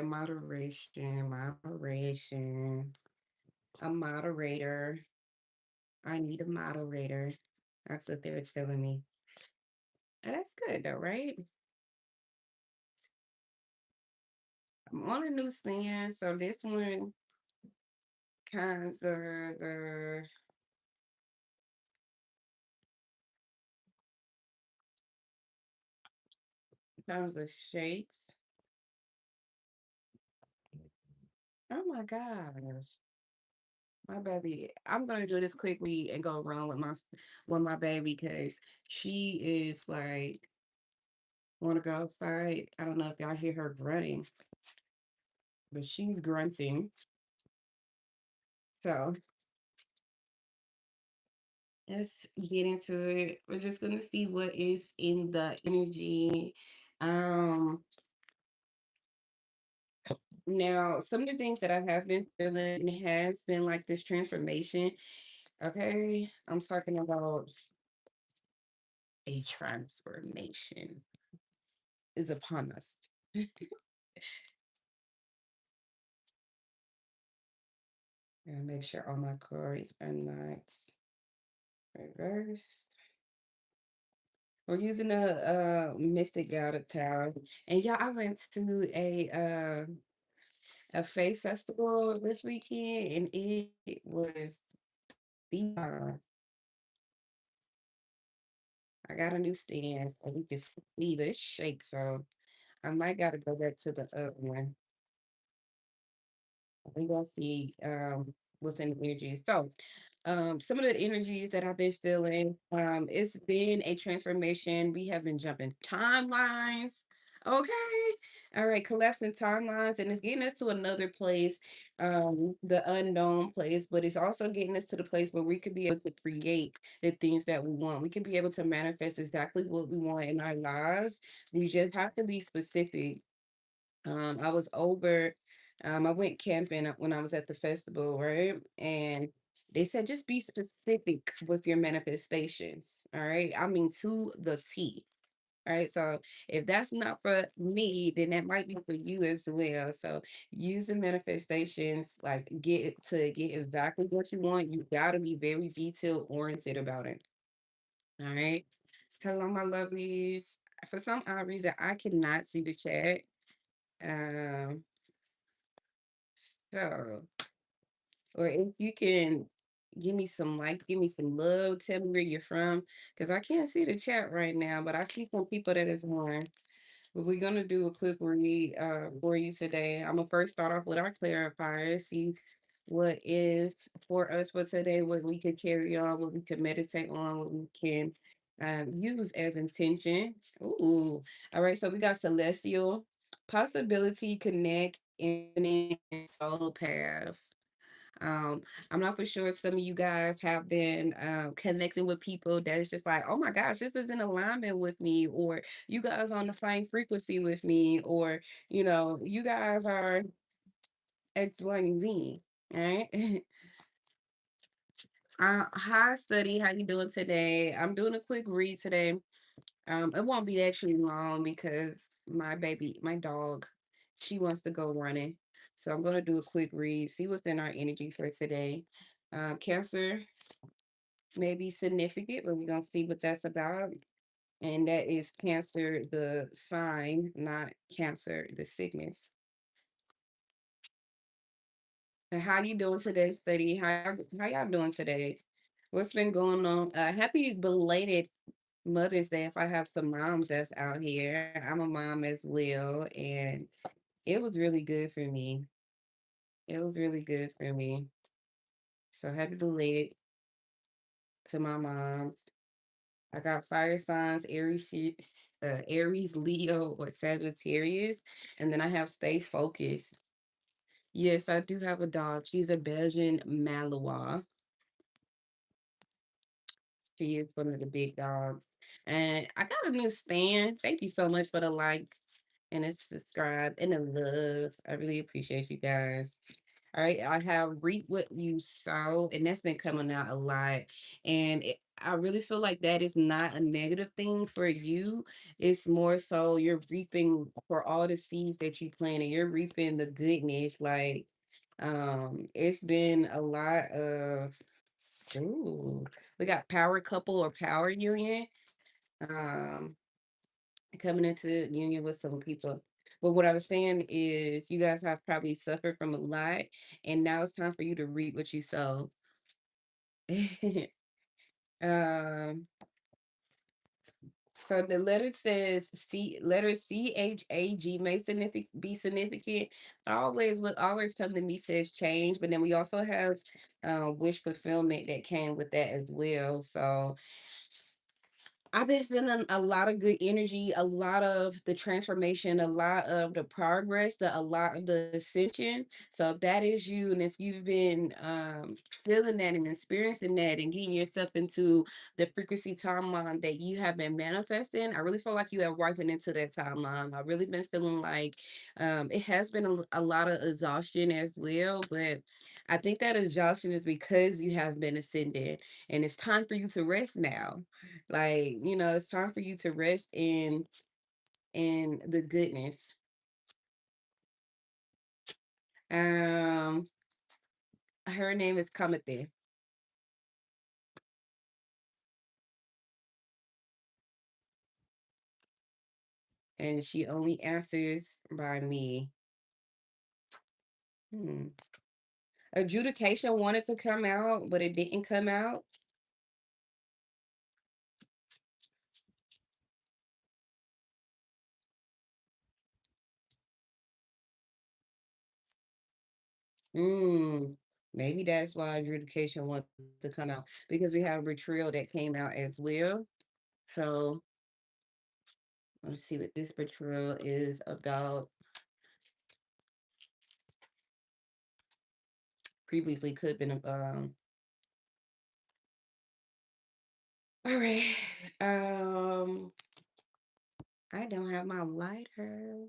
Moderation, moderation. A moderator. I need a moderator. That's what they're telling me. And that's good though, right? I'm on a new stand, so this one kinds of shakes. Oh my gosh. My baby, I'm gonna do this quick read and go run with my baby because she is like wanna go outside. I don't know if y'all hear her grunting, but she's grunting. So let's get into it. We're just gonna see what is in the energy. Um Now some of the things that I have been feeling has been like this transformation. Okay. I'm talking about a transformation is upon us. And make sure all my cards are not reversed. We're using a Mystic Gouda Tower. And yeah, I went to a faith festival this weekend and it was the I got a new stand so we can see, but it shakes, so I might gotta go back to the other one. We gonna see what's in the energy. So some of the energies that I've been feeling, it's been a transformation. We have been jumping timelines. Okay. All right, collapsing timelines, and it's getting us to another place, the unknown place, but it's also getting us to the place where we could be able to create the things that we want. We can be able to manifest exactly what we want in our lives. We just have to be specific. I was over, I went camping when I was at the festival, right? And they said just be specific with your manifestations. All right. I mean, to the T. All right. So if that's not for me, then that might be for you as well. So use the manifestations, like get exactly what you want. You gotta be very detail oriented about it. All right. Hello, my lovelies. For some odd reason, I cannot see the chat. Um, So, or if you can give me some like, give me some love, tell me where you're from, because I can't see the chat right now, but I see some people that is on. But we're gonna do a quick read for you today. I'm gonna first start off with our clarifier, see what is for us for today, what we could carry on, what we could meditate on, what we can use as intention. Ooh, all right. So we got celestial, possibility, connect, infinite, and soul path. Um, I'm not for sure some of you guys have been connecting with people that is just like, oh my gosh, this is in alignment with me, or you guys on the same frequency with me, or you guys are X, Y, and Z. All right. Hi, study. How you doing today? I'm doing a quick read today. It won't be actually long because my baby, my dog, she wants to go running. So I'm gonna do a quick read, see what's in our energy for today. Cancer may be significant, but we're gonna see what that's about. And that is Cancer, the sign, not Cancer, the sickness. And how you doing today, study? How y'all doing today? What's been going on? Happy belated Mother's Day if I have some moms that's out here. I'm a mom as well, and it was really good for me. It was really good for me. So happy belated to my moms. I got fire signs, Aries, Leo, or Sagittarius, and then I have stay focused. Yes, I do have a dog. She's a Belgian Malinois. She is one of the big dogs. And I got a new stand. Thank you so much for the like and the subscribe and the love. I really appreciate you guys. All right, I have reap what you sow, and that's been coming out a lot. And I really feel like that is not a negative thing for you. It's more so you're reaping for all the seeds that you planted. You're reaping the goodness. Like, it's been a lot of, ooh, we got power couple or power union. Um, coming into union with some people. But what I was saying is, you guys have probably suffered from a lot, and now it's time for you to reap what you sow. um, so the letter says letter CHAG may be significant. Always what always come to me says change, but then we also have wish fulfillment that came with that as well. So I've been feeling a lot of good energy, a lot of the transformation, a lot of the progress, a lot of the ascension. So if that is you, and if you've been feeling that and experiencing that and getting yourself into the frequency timeline that you have been manifesting, I really feel like you have walked into that timeline. I've really been feeling like it has been a lot of exhaustion as well, but I think that exhaustion is because you have been ascended, and it's time for you to rest now. Like, it's time for you to rest in the goodness. Um, her name is Kamate, and she only answers by me. Hmm. Adjudication wanted to come out, but it didn't come out. Hmm. Maybe that's why adjudication wants to come out, because we have betrayal that came out as well. So let's see what this betrayal is about. Previously could have been all right. Um I don't have my lighter.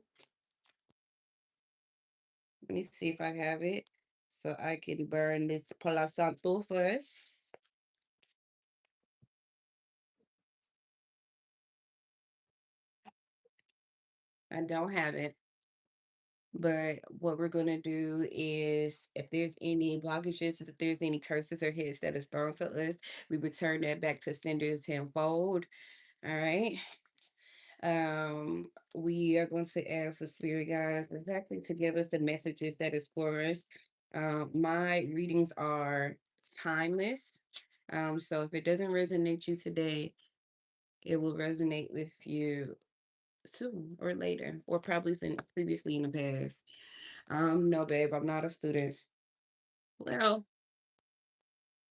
Let me see if I have it so I can burn this Palo Santo first. I don't have it. But what we're gonna do is, if there's any blockages, if there's any curses or hits that is thrown to us, we return that back to senders tenfold. All right. We are going to ask the spirit guides exactly to give us the messages that is for us. My readings are timeless. So if it doesn't resonate you today, it will resonate with you soon or later, or probably previously in the past. No, babe, I'm not a student. Well,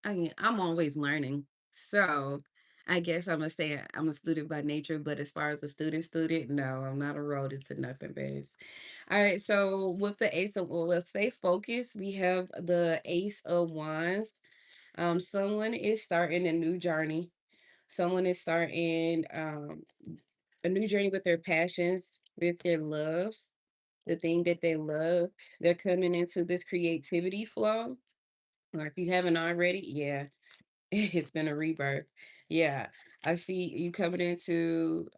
I'm always learning. So I guess I'm gonna say I'm a student by nature, but as far as a student, no, I'm not a road into nothing, babes. All right, so with the ace of, well, let's stay focused. We have the ace of wands. Someone is starting a new journey. Someone is starting a new journey with their passions, with their loves, the thing that they love. They're coming into this creativity flow. Or if you haven't already, yeah, it's been a rebirth. Yeah, I see you coming into.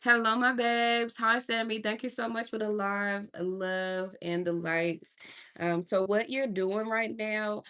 Hello, my babes. Hi, Sammy. Thank you so much for the live love and the likes. So what you're doing right now,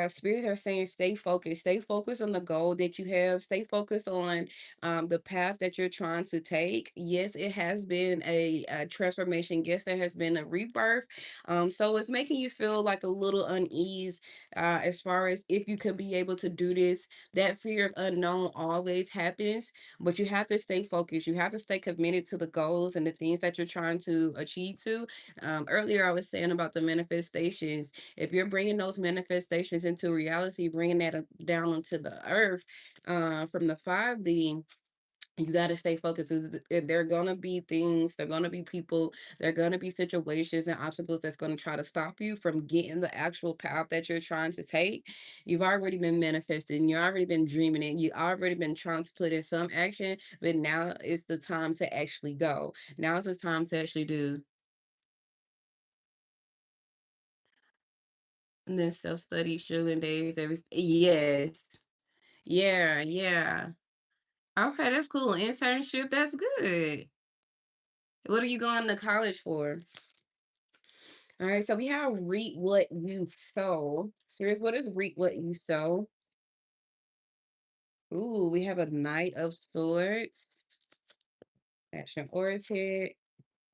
spirits are saying stay focused. Stay focused on the goal that you have. Stay focused on the path that you're trying to take. Yes, it has been a transformation. Yes, there has been a rebirth. So it's making you feel like a little unease as far as if you can be able to do this. That fear of unknown always happens, but you have to stay focused. You have to stay committed to the goals and the things that you're trying to achieve to. Earlier, I was saying about the manifestations. If you're bringing those manifestations into reality, bringing that down onto the earth from the 5D, you got to stay focused. There are going to be things, there are going to be people, there are going to be situations and obstacles that's going to try to stop you from getting the actual path that you're trying to take. You've already been manifesting, you've already been dreaming it, you already been trying to put in some action, but now is the time to actually go. Now is the time to actually do. And then self-study, shilling days, yes. Yeah, yeah. Okay, that's cool. Internship, that's good. What are you going to college for? All right, so we have reap what you sow. Serious, what is reap what you sow? Ooh, we have a Knight of Swords, action oriented.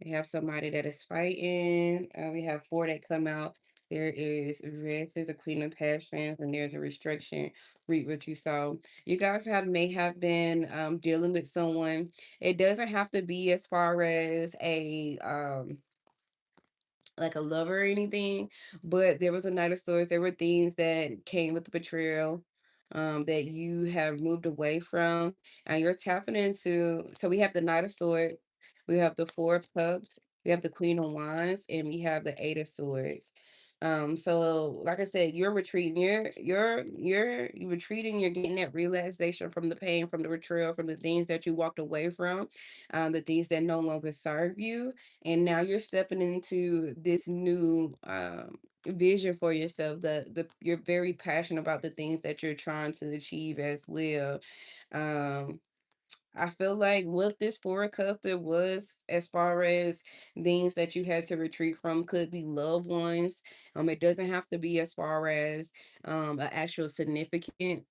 We have somebody that is fighting. We have four that come out. There is rest, there's a Queen of Passions, and there's a restriction. Read what you saw. You guys have may have been dealing with someone. It doesn't have to be as far as a like a lover or anything, but there was a Knight of Swords. There were things that came with the betrayal, that you have moved away from, and you're tapping into. So we have the Knight of Swords, we have the Four of Cups, we have the Queen of Wands, and we have the Eight of Swords. So like I said, you're retreating, you're retreating, you're getting that relaxation from the pain, from the betrayal, from the things that you walked away from, the things that no longer serve you, and now you're stepping into this new vision for yourself. The You're very passionate about the things that you're trying to achieve as well. um I feel like what this Four of Cups there was, as far as things that you had to retreat from, could be loved ones. It doesn't have to be as far as an actual significant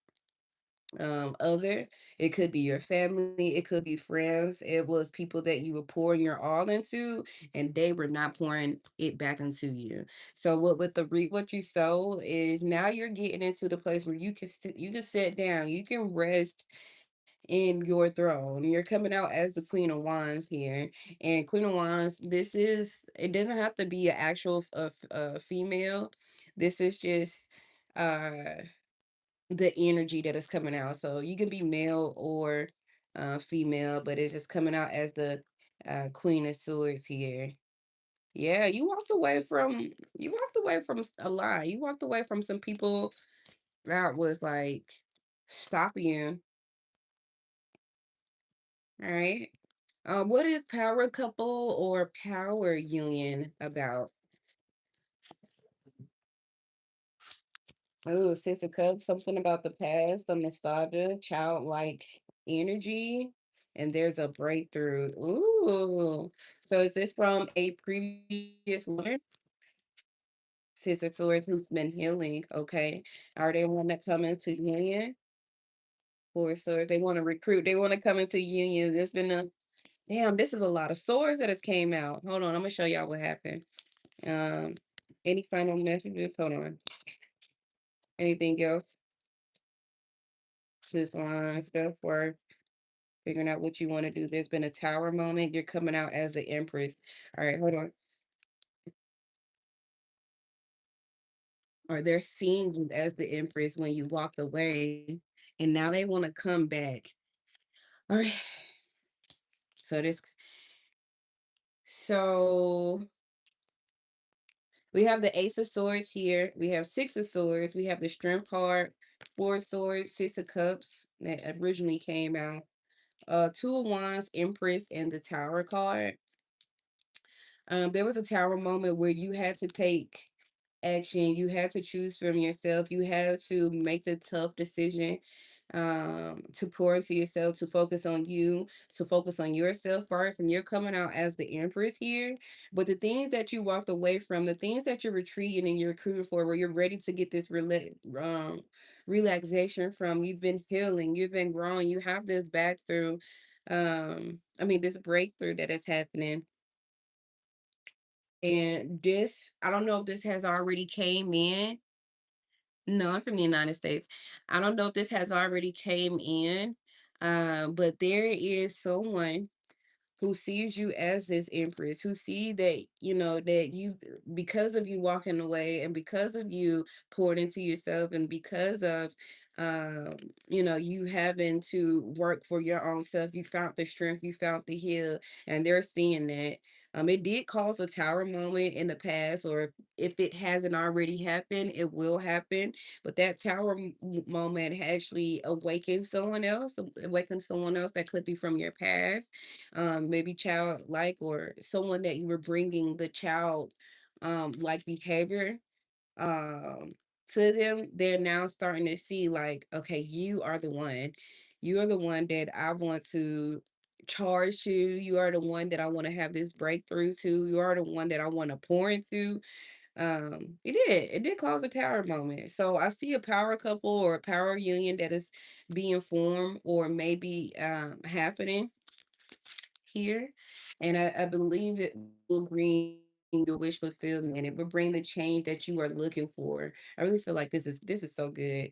other. It could be your family, it could be friends. It was people that you were pouring your all into, and they were not pouring it back into you. So what with the reap what you sow is, now you're getting into the place where you can sit down, you can rest in your throne. You're coming out as the Queen of Wands here. And Queen of Wands, this is, it doesn't have to be an actual female. This is just uh the energy that is coming out. So you can be male or female, but it's just coming out as the Queen of Swords here. Yeah, you walked away from a lot. You walked away from some people that was like stopping you. All right. What is power couple or power union about? Oh, Six of Cups, something about the past, some nostalgia, childlike energy, and there's a breakthrough. Ooh. So is this from a previous lover? Six of Swords who's been healing. Okay. Are they want to come into union? Or so they want to recruit, they want to come into union. There's been a damn, this is a lot of swords that has came out. Hold on, I'm gonna show y'all what happened. Um, any final messages? Hold on. Anything else? Just on stuff for figuring out what you want to do. There's been a tower moment. You're coming out as the Empress. All right, hold on. Or they're seeing you as the Empress when you walked away, and now they want to come back. All right. So this, so we have the Ace of Swords here. We have Six of Swords. We have the Strength card, Four of Swords, Six of Cups that originally came out. Two of Wands, Empress, and the Tower card. There was a tower moment where you had to take action. You had to choose from yourself. You had to make the tough decision, to pour into yourself, to focus on you, to focus on yourself first. And you're coming out as the Empress here. But the things that you walked away from, the things that you're retreating and you're recruiting for, where you're ready to get this relaxation from, you've been healing, you've been growing, you have this back through, this breakthrough that is happening. And this, I don't know if this has already came in. No, I'm from the United States. I don't know if this has already came in, but there is someone who sees you as this Empress, who see that, that you, because of you walking away and because of you poured into yourself and because of, um, you having to work for your own self, you found the strength, you found the heal, and they're seeing that. It did cause a tower moment in the past, or if it hasn't already happened, it will happen. But that tower moment actually awakened someone else, awakened someone else that could be from your past, maybe childlike, or someone that you were bringing the child like behavior. um to them, they're now starting to see like, okay, you are the one. You are the one that I want to charge to. You are the one that I want to have this breakthrough to. You are the one that I want to pour into. It did cause a tower moment. So I see a power couple or a power union that is being formed or maybe happening here. And I believe it will bring your wish fulfillment. It will bring the change that you are looking for. I really feel like this is so good.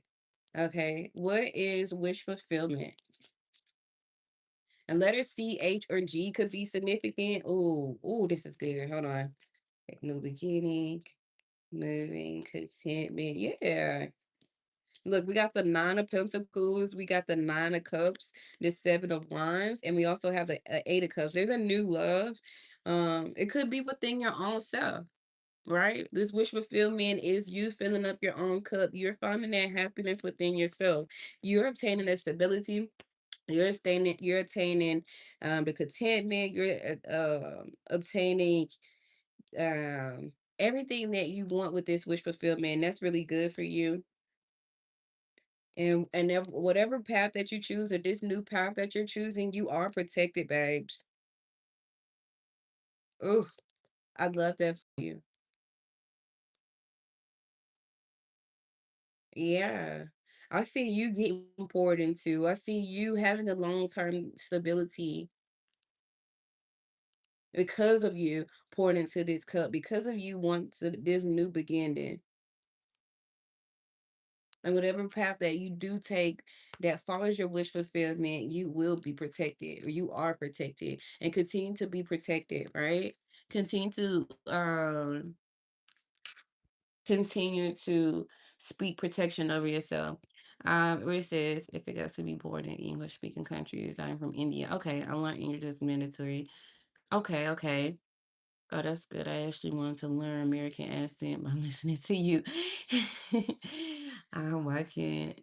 Okay. What is wish fulfillment? And letter C, H, or G could be significant. Ooh, this is good. Hold on. New beginning, moving, contentment. Yeah. Look, we got the Nine of Pentacles, we got the Nine of Cups, the Seven of Wands, and we also have the Eight of Cups. There's a new love. It could be within your own self, right? This wish fulfillment is you filling up your own cup. You're finding that happiness within yourself. You're obtaining that stability. You're attaining the contentment. You're obtaining everything that you want with this wish fulfillment. That's really good for you. Whatever path that you choose or this new path that you're choosing, you are protected, babes. Ooh, I love that for you. Yeah. I see you getting poured into. I see you having the long-term stability because of you pouring into this cup, because of you want to this new beginning. And whatever path that you do take that follows your wish fulfillment, you will be protected, or you are protected, and continue to be protected, right? Continue to continue to speak protection over yourself. Where it says, if it got to be born in English speaking countries, I'm from India. Okay, I learned English is mandatory. Okay, okay. Oh, that's good. I actually wanted to learn American accent by listening to you. I'm watching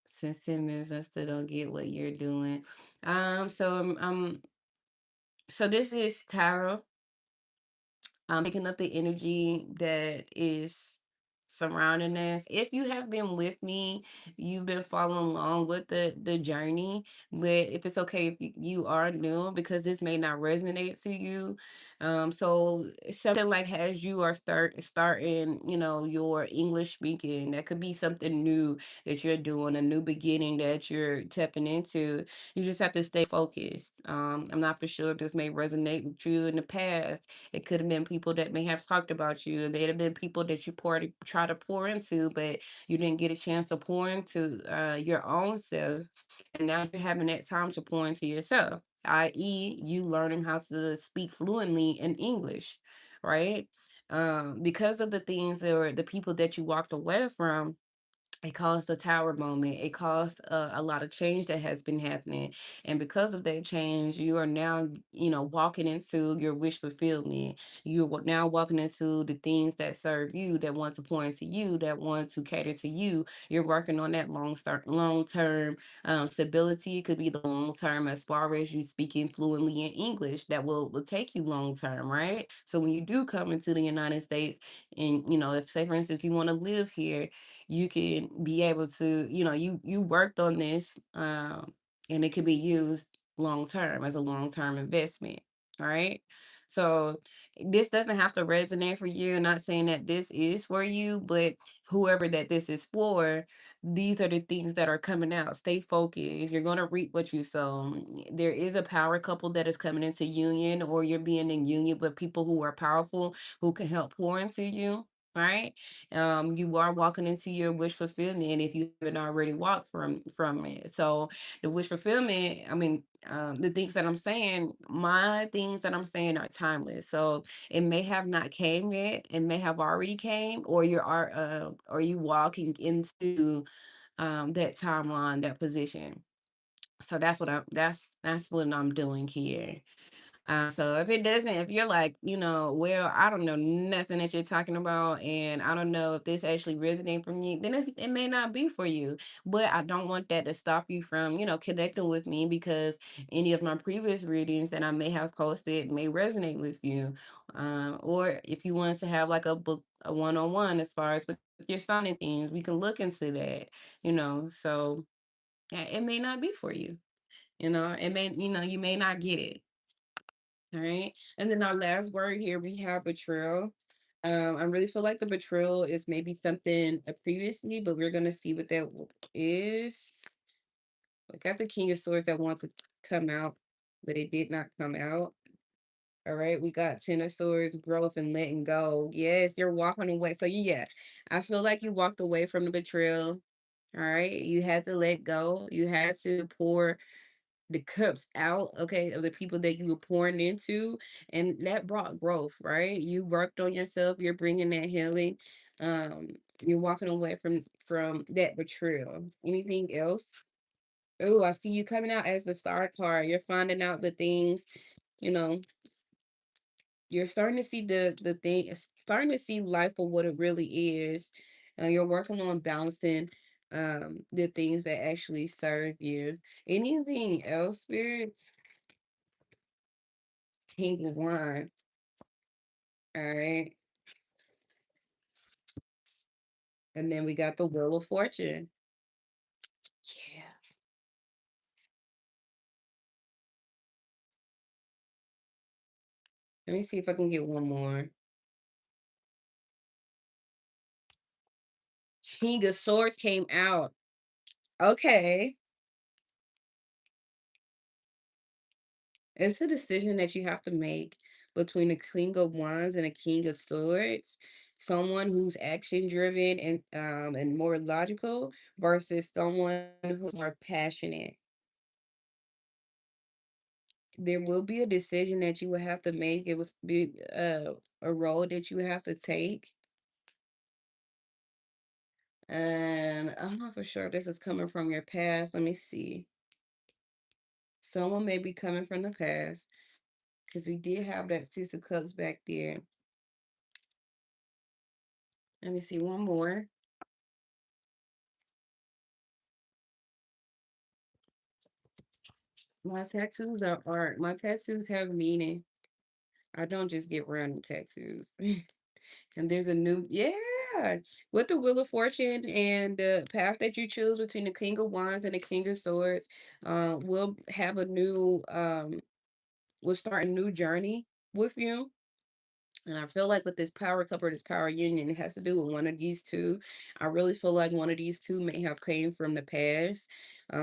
since 10 minutes. I still don't get what you're doing. So this is tarot. Picking up the energy that is surrounding us. If you have been with me, you've been following along with the journey. But if it's okay if you are new, because this may not resonate to you. So it's something like as you are starting, your English speaking, that could be something new that you're doing, a new beginning that you're tapping into. You just have to stay focused. I'm not for sure if this may resonate with you in the past. It could have been people that may have talked about you. It may have been people that you try to pour into, but you didn't get a chance to pour into your own self. And now you're having that time to pour into yourself, i.e., you learning how to speak fluently in English, right? Because of the things or the people that you walked away from, it caused a tower moment. It caused a lot of change that has been happening. And because of that change, you are now, walking into your wish fulfillment. You're now walking into the things that serve you, that want to pour into you, that want to cater to you. You're working on that long term stability. It could be the long term as far as you speaking fluently in English. That will take you long term, right? So when you do come into the United States, and if say for instance you want to live here, you can be able to, you worked on this, and it can be used long term as a long term investment. All right. So this doesn't have to resonate for you. Not saying that this is for you, but whoever that this is for, these are the things that are coming out. Stay focused. You're going to reap what you sow. There is a power couple that is coming into union, or you're being in union with people who are powerful, who can help pour into you, right? You are walking into your wish fulfillment if you haven't already walked from it. So the wish fulfillment, I mean, the things that I'm saying, my things that I'm saying are timeless. So it may have not came yet, it may have already came, or or you walking into that timeline, that position. So that's what I'm doing here. So if it doesn't, if you're like, well, I don't know nothing that you're talking about, and I don't know if this actually resonates from you, then it may not be for you. But I don't want that to stop you from, connecting with me, because any of my previous readings that I may have posted may resonate with you. Or if you wanted to have like a book, a one-on-one as far as with your son and things, we can look into that, So yeah, it may not be for you, it may, you may not get it. All right. And then our last word here, we have betrayal. I really feel like the betrayal is maybe something previously, but we're gonna see what that is. I got the King of Swords that wants to come out, but it did not come out. All right, we got Ten of Swords, growth and letting go. Yes, you're walking away. So yeah, I feel like you walked away from the betrayal. All right, you had to let go. You had to pour the cups out, okay, of the people that you were pouring into, and that brought growth, right? You worked on yourself. You're bringing that healing. Um, you're walking away from that betrayal. Anything else? Oh, I see you coming out as the star card. You're finding out the things, you know, you're starting to see the thing, starting to see life for what it really is. You're working on balancing the things that actually serve you. Anything else, spirits? King of Wine. All right. And then we got the Wheel of Fortune. Yeah. Let me see if I can get one more. King of Swords came out. Okay. It's a decision that you have to make between a King of Wands and a King of Swords. Someone who's action driven and more logical versus someone who's more passionate. There will be a decision that you will have to make. It was be a role that you have to take. And I'm not for sure if this is coming from your past. Let me see. Someone may be coming from the past because we did have that Six of Cups back there. Let me see one more. My tattoos are art. My tattoos have meaning. I don't just get random tattoos. And there's a new, yeah, with the Wheel of Fortune and the path that you choose between the King of Wands and the King of Swords, we'll have we'll start a new journey with you. And I feel like with this power couple, this power union, it has to do with one of these two. I really feel like one of these two may have came from the past.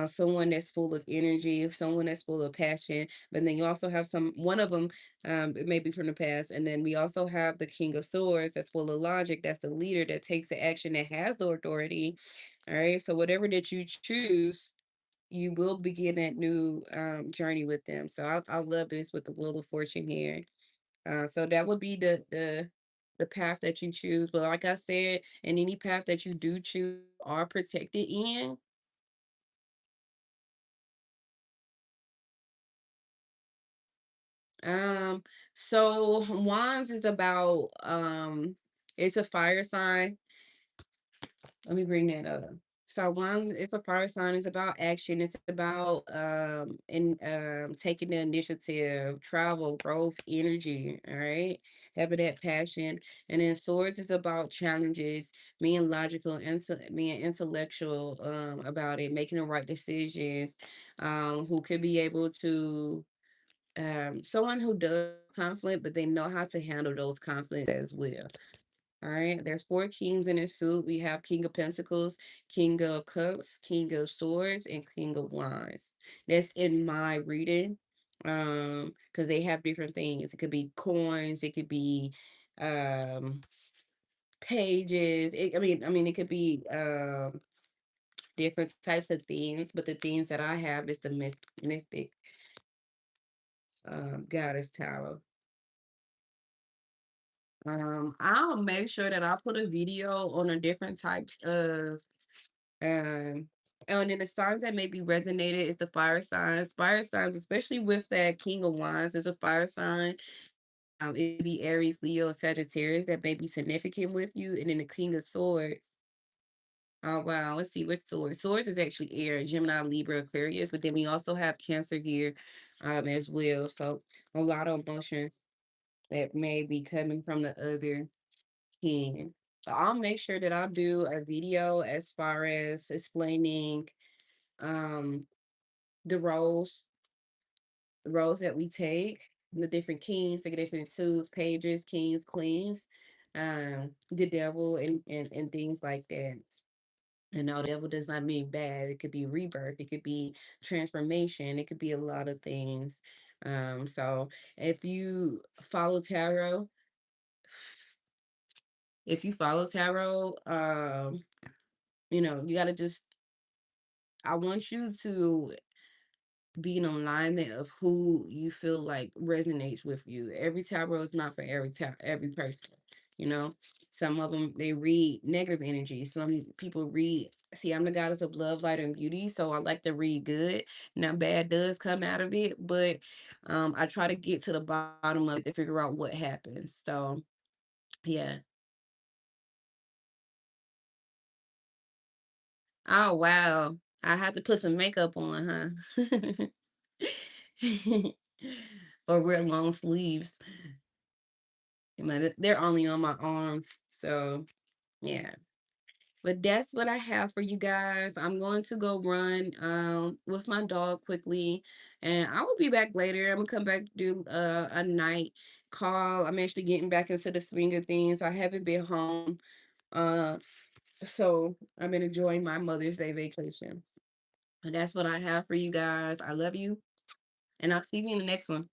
Someone that's full of energy, someone that's full of passion. But then you also have one of them, it may be from the past. And then we also have the King of Swords that's full of logic. That's the leader that takes the action, that has the authority. All right. So whatever that you choose, you will begin that new journey with them. So I love this with the Wheel of Fortune here. So that would be the path that you choose. But like I said, in any path that you do choose are protected in. Um, so Wands is about it's a fire sign. Let me bring that up. So one, it's a fire sign. It's about action. It's about taking the initiative, travel, growth, energy. All right, having that passion. And then swords is about challenges, being logical, being intellectual about it, making the right decisions. Who could be able to someone who does conflict, but they know how to handle those conflicts as well. All right, there's four kings in this suit. We have King of Pentacles, King of Cups, King of Swords, and King of Wands. That's in my reading. Because they have different things. It could be coins, it could be um pages. I mean, it could be different types of things, but the things that I have is the mystic goddess tower. I'll make sure that I put a video on the different types of Um, and then the signs that maybe resonated is the fire signs. Fire signs, especially with that King of Wands, is a fire sign. It could be Aries, Leo, Sagittarius that may be significant with you. And then the King of Swords. Oh wow, let's see what's swords. Swords is actually air, Gemini, Libra, Aquarius, but then we also have Cancer here as well. So a lot of emotions. that may be coming from the other king. So I'll make sure that I'll do a video as far as explaining um the roles that we take, the different kings, the different suits, pages, kings, queens, the devil, and things like that. And no, devil does not mean bad. It could be rebirth. It could be transformation. It could be a lot of things. So if you follow tarot, if you follow tarot, you gotta just. I want you to be in alignment of who you feel like resonates with you. Every tarot is not for every person. You know, some of them they read negative energy. Some people read. See, I'm the goddess of love, light, and beauty, so I like to read good. Now, bad does come out of it, but I try to get to the bottom of it to figure out what happens. So, yeah. Oh wow, I have to put some makeup on, huh? Or wear long sleeves. But they're only on my arms. So, yeah. But that's what I have for you guys. I'm going to go run with my dog quickly, and I will be back later. I'm gonna come back do a night call. I'm actually getting back into the swing of things. I haven't been home. Uh so I've been enjoying my Mother's Day vacation. And that's what I have for you guys. I love you, and I'll see you in the next one.